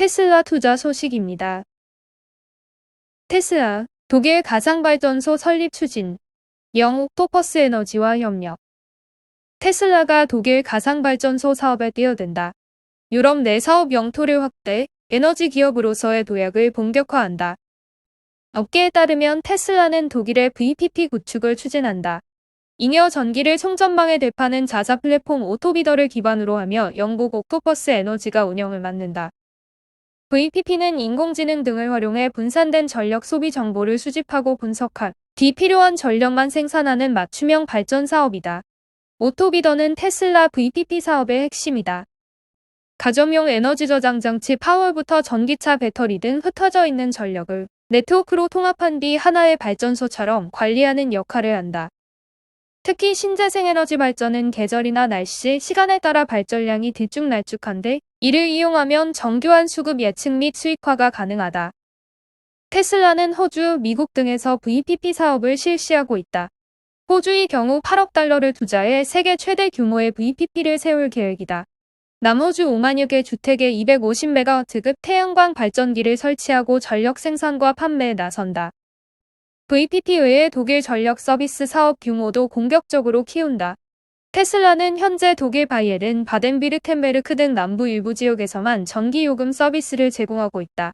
테슬라 투자 소식입니다. 테슬라, 독일 가상발전소 설립 추진, 옥토퍼스 에너지와 협력. 테슬라가 독일 가상발전소 사업에 뛰어든다. 유럽 내 사업 영토를 확대, 에너지 기업으로서의 도약을 본격화한다. 업계에 따르면 테슬라는 독일의 VPP 구축을 추진한다. 잉여 전기를 충전망에 대파는 자사 플랫폼 오토비더를 기반으로 하며 영국 옥토퍼스 에너지가 운영을 맡는다. VPP는 인공지능 등을 활용해 분산된 전력 소비 정보를 수집하고 분석한 뒤 필요한 전력만 생산하는 맞춤형 발전 사업이다. 오토비더는 테슬라 VPP 사업의 핵심이다. 가정용 에너지 저장 장치 파월부터 전기차 배터리 등 흩어져 있는 전력을 네트워크로 통합한 뒤 하나의 발전소처럼 관리하는 역할을 한다. 특히 신재생에너지 발전은 계절이나 날씨, 시간에 따라 발전량이 들쭉날쭉한데 이를 이용하면 정교한 수급 예측 및 수익화가 가능하다. 테슬라는 호주, 미국 등에서 VPP 사업을 실시하고 있다. 호주의 경우 8억 달러를 투자해 세계 최대 규모의 VPP를 세울 계획이다. 남호주 5만여 개 주택에 250메가와트급 태양광 발전기를 설치하고 전력 생산과 판매에 나선다. VPP 외에 독일 전력 서비스 사업 규모도 공격적으로 키운다. 테슬라는 현재 독일 바이에른, 바덴비르텐베르크 등 남부 일부 지역에서만 전기요금 서비스를 제공하고 있다.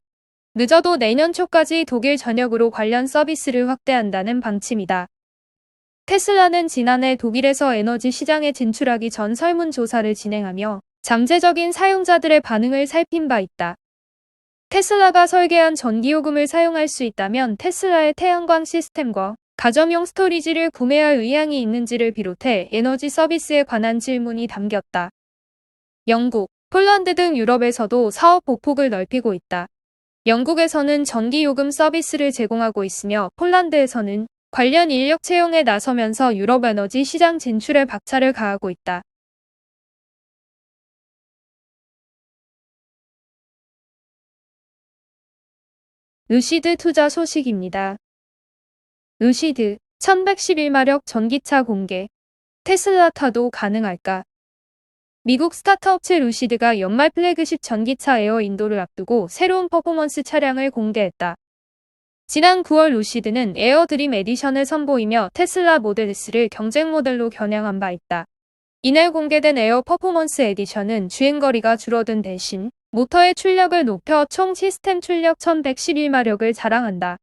늦어도 내년 초까지 독일 전역으로 관련 서비스를 확대한다는 방침이다. 테슬라는 지난해 독일에서 에너지 시장에 진출하기 전 설문조사를 진행하며 잠재적인 사용자들의 반응을 살핀 바 있다. 테슬라가 설계한 전기요금을 사용할 수 있다면 테슬라의 태양광 시스템과 가정용 스토리지를 구매할 의향이 있는지를 비롯해 에너지 서비스에 관한 질문이 담겼다. 영국, 폴란드 등 유럽에서도 사업 보폭을 넓히고 있다. 영국에서는 전기요금 서비스를 제공하고 있으며 폴란드에서는 관련 인력 채용에 나서면서 유럽 에너지 시장 진출에 박차를 가하고 있다. 루시드 투자 소식입니다. 루시드, 1111마력 전기차 공개. 테슬라 타도 가능할까? 미국 스타트업체 루시드가 연말 플래그십 전기차 에어 인도를 앞두고 새로운 퍼포먼스 차량을 공개했다. 지난 9월 루시드는 에어 드림 에디션을 선보이며 테슬라 모델 S를 경쟁 모델로 겨냥한 바 있다. 이날 공개된 에어 퍼포먼스 에디션은 주행거리가 줄어든 대신 모터의 출력을 높여 총 시스템 출력 1111마력을 자랑한다.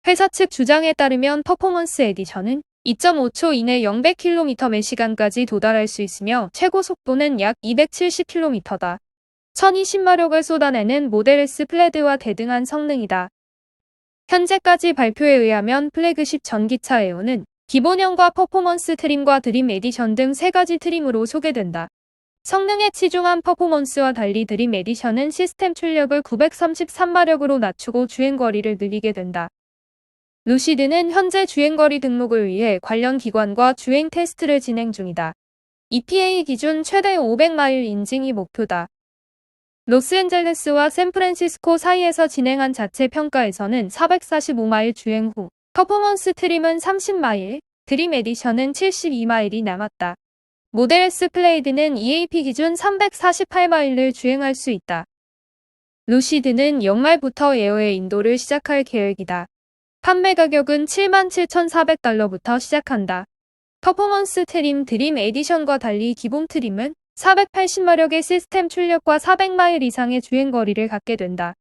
회사 측 주장에 따르면 퍼포먼스 에디션은 2.5초 이내 0-100km/시간까지 도달할 수 있으며 최고 속도는 약 270km다. 1020마력을 쏟아내는 모델 S 플레드와 대등한 성능이다. 현재까지 발표에 의하면 플래그십 전기차 에어는 기본형과 퍼포먼스 트림과 드림 에디션 등 3가지 트림으로 소개된다. 성능에 치중한 퍼포먼스와 달리 드림 에디션은 시스템 출력을 933마력으로 낮추고 주행거리를 늘리게 된다. 루시드는 현재 주행거리 등록을 위해 관련 기관과 주행 테스트를 진행 중이다. EPA 기준 최대 500마일 인증이 목표다. 로스앤젤레스와 샌프란시스코 사이에서 진행한 자체 평가에서는 445마일 주행 후 퍼포먼스 트림은 30마일, 드림 에디션은 72마일이 남았다. 모델 S 플레이드는 EAP 기준 348마일을 주행할 수 있다. 루시드는 연말부터 에어의 인도를 시작할 계획이다. 판매 가격은 77,400달러부터 시작한다. 퍼포먼스 트림 드림 에디션과 달리 기본 트림은 480마력의 시스템 출력과 400마일 이상의 주행거리를 갖게 된다.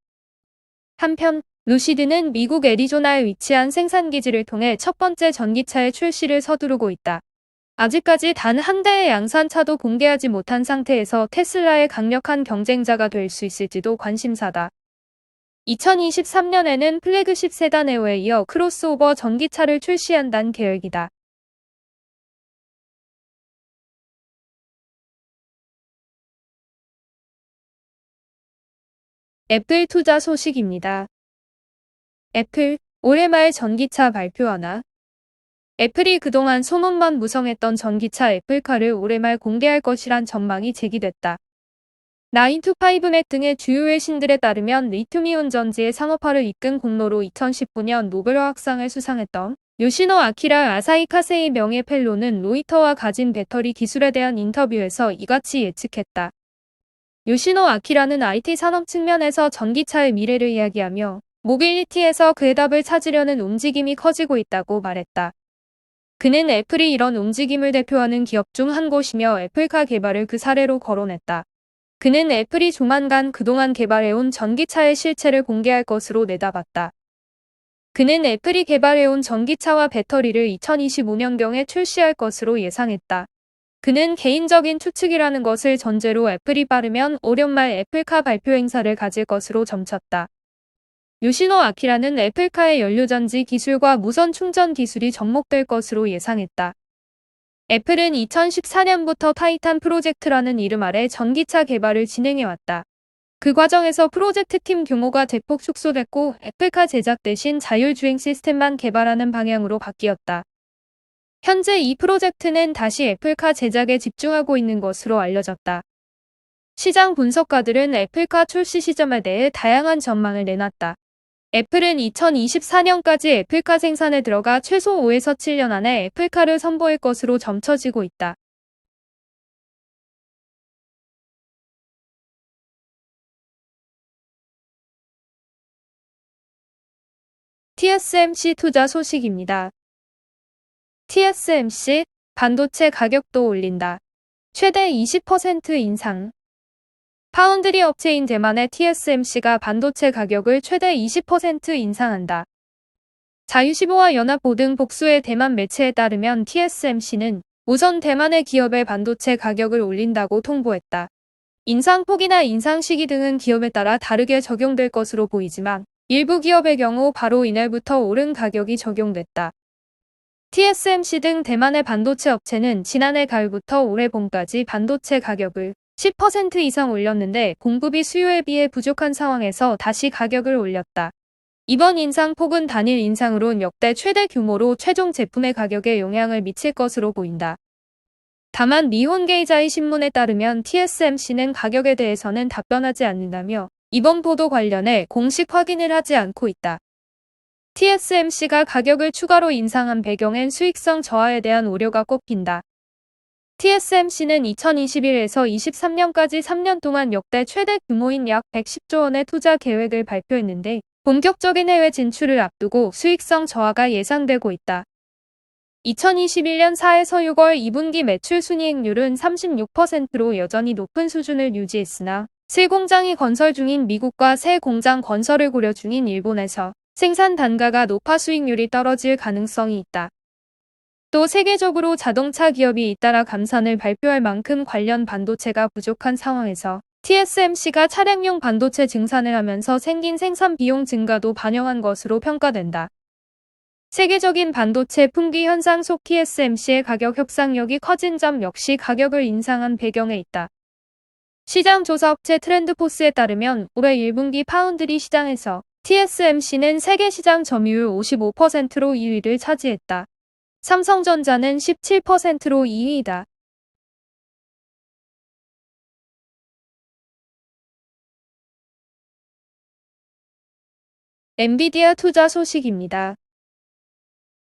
한편 루시드는 미국 애리조나에 위치한 생산기지를 통해 첫 번째 전기차의 출시를 서두르고 있다. 아직까지 단 한 대의 양산차도 공개하지 못한 상태에서 테슬라의 강력한 경쟁자가 될 수 있을지도 관심사다. 2023년에는 플래그십 세단 에어에 이어 크로스오버 전기차를 출시한다는 계획이다. 애플 투자 소식입니다. 애플, 올해 말 전기차 발표하나? 애플이 그동안 소문만 무성했던 전기차 애플카를 올해 말 공개할 것이란 전망이 제기됐다. 9to5Mac 등의 주요 외신들에 따르면 리튬이온 전지의 상업화를 이끈 공로로 2019년 노벨화학상을 수상했던 요시노 아키라 아사히 카세이 명예 펠로는 로이터와 가진 배터리 기술에 대한 인터뷰에서 이같이 예측했다. 요시노 아키라는 IT 산업 측면에서 전기차의 미래를 이야기하며 모빌리티에서 그 해답을 찾으려는 움직임이 커지고 있다고 말했다. 그는 애플이 이런 움직임을 대표하는 기업 중 한 곳이며 애플카 개발을 그 사례로 거론했다. 그는 애플이 조만간 그동안 개발해온 전기차의 실체를 공개할 것으로 내다봤다. 그는 애플이 개발해온 전기차와 배터리를 2025년경에 출시할 것으로 예상했다. 그는 개인적인 추측이라는 것을 전제로 애플이 빠르면 올 연말 애플카 발표 행사를 가질 것으로 점쳤다. 요시노 아키라는 애플카의 연료전지 기술과 무선 충전 기술이 접목될 것으로 예상했다. 애플은 2014년부터 타이탄 프로젝트라는 이름 아래 전기차 개발을 진행해왔다. 그 과정에서 프로젝트 팀 규모가 대폭 축소됐고 애플카 제작 대신 자율주행 시스템만 개발하는 방향으로 바뀌었다. 현재 이 프로젝트는 다시 애플카 제작에 집중하고 있는 것으로 알려졌다. 시장 분석가들은 애플카 출시 시점에 대해 다양한 전망을 내놨다. 애플은 2024년까지 애플카 생산에 들어가 최소 5에서 7년 안에 애플카를 선보일 것으로 점쳐지고 있다. TSMC 투자 소식입니다. TSMC, 반도체 가격도 올린다. 최대 20% 인상. 파운드리 업체인 대만의 TSMC가 반도체 가격을 최대 20% 인상한다. 자유시보와 연합보 등 복수의 대만 매체에 따르면 TSMC는 우선 대만의 기업의 반도체 가격을 올린다고 통보했다. 인상폭이나 인상 시기 등은 기업에 따라 다르게 적용될 것으로 보이지만 일부 기업의 경우 바로 이날부터 오른 가격이 적용됐다. TSMC 등 대만의 반도체 업체는 지난해 가을부터 올해 봄까지 반도체 가격을 10% 이상 올렸는데 공급이 수요에 비해 부족한 상황에서 다시 가격을 올렸다. 이번 인상폭은 단일 인상으론 역대 최대 규모로 최종 제품의 가격에 영향을 미칠 것으로 보인다. 다만 니혼게이자이 신문에 따르면 TSMC는 가격에 대해서는 답변하지 않는다며 이번 보도 관련해 공식 확인을 하지 않고 있다. TSMC가 가격을 추가로 인상한 배경엔 수익성 저하에 대한 우려가 꼽힌다. TSMC는 2021에서 23년까지 3년 동안 역대 최대 규모인 약 110조 원의 투자 계획을 발표했는데 본격적인 해외 진출을 앞두고 수익성 저하가 예상되고 있다. 2021년 4에서 6월 2분기 매출 순이익률은 36%로 여전히 높은 수준을 유지했으나 새 공장이 건설 중인 미국과 새 공장 건설을 고려 중인 일본에서 생산 단가가 높아 수익률이 떨어질 가능성이 있다. 또 세계적으로 자동차 기업이 잇따라 감산을 발표할 만큼 관련 반도체가 부족한 상황에서 TSMC가 차량용 반도체 증산을 하면서 생긴 생산 비용 증가도 반영한 것으로 평가된다. 세계적인 반도체 품귀 현상 속 TSMC의 가격 협상력이 커진 점 역시 가격을 인상한 배경에 있다. 시장 조사 업체 트렌드포스에 따르면 올해 1분기 파운드리 시장에서 TSMC는 세계 시장 점유율 55%로 2위를 차지했다. 삼성전자는 17%로 2위이다. 엔비디아 투자 소식입니다.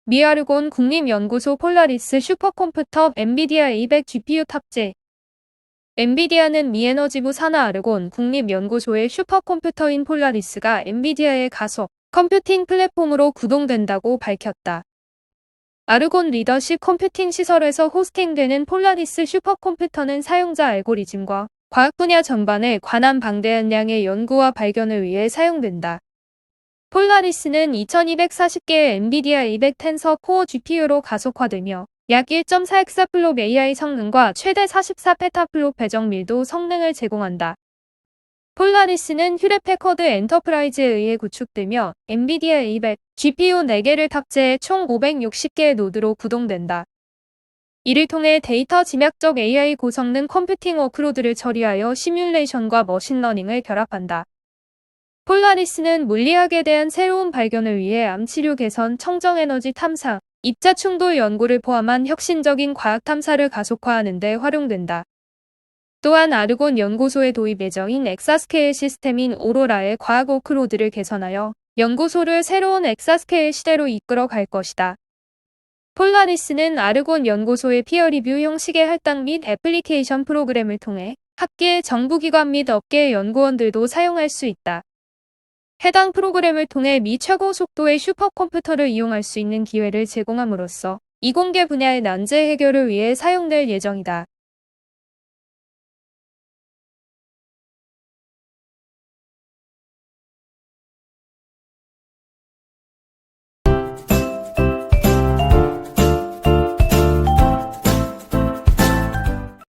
미아르곤 국립연구소 폴라리스 슈퍼컴퓨터 엔비디아 A100 GPU 탑재. 엔비디아는 미 에너지부 산하 아르곤 국립연구소의 슈퍼컴퓨터인 폴라리스가 엔비디아의 가속 컴퓨팅 플랫폼으로 구동된다고 밝혔다. 아르곤 리더십 컴퓨팅 시설에서 호스팅되는 폴라리스 슈퍼컴퓨터는 사용자 알고리즘과 과학 분야 전반에 관한 방대한 양의 연구와 발견을 위해 사용된다. 폴라리스는 2240개의 엔비디아 A100 텐서 코어 GPU로 가속화되며 약 1.4엑사플롭 AI 성능과 최대 44페타플롭 배정 밀도 성능을 제공한다. 폴라리스는 휴렛패커드 엔터프라이즈에 의해 구축되며 엔비디아 A100 GPU 4개를 탑재해 총 560개의 노드로 구동된다. 이를 통해 데이터 집약적 AI 고성능 컴퓨팅 워크로드를 처리하여 시뮬레이션과 머신러닝을 결합한다. 폴라리스는 물리학에 대한 새로운 발견을 위해 암치료 개선, 청정에너지 탐사, 입자 충돌 연구를 포함한 혁신적인 과학 탐사를 가속화하는 데 활용된다. 또한 아르곤 연구소의 도입 예정인 엑사스케일 시스템인 오로라의 과학 워크로드를 개선하여 연구소를 새로운 엑사스케일 시대로 이끌어 갈 것이다. 폴라리스는 아르곤 연구소의 피어리뷰 형식의 할당 및 애플리케이션 프로그램을 통해 학계, 정부기관 및 업계 연구원들도 사용할 수 있다. 해당 프로그램을 통해 미 최고 속도의 슈퍼컴퓨터를 이용할 수 있는 기회를 제공함으로써 이공계 분야의 난제 해결을 위해 사용될 예정이다.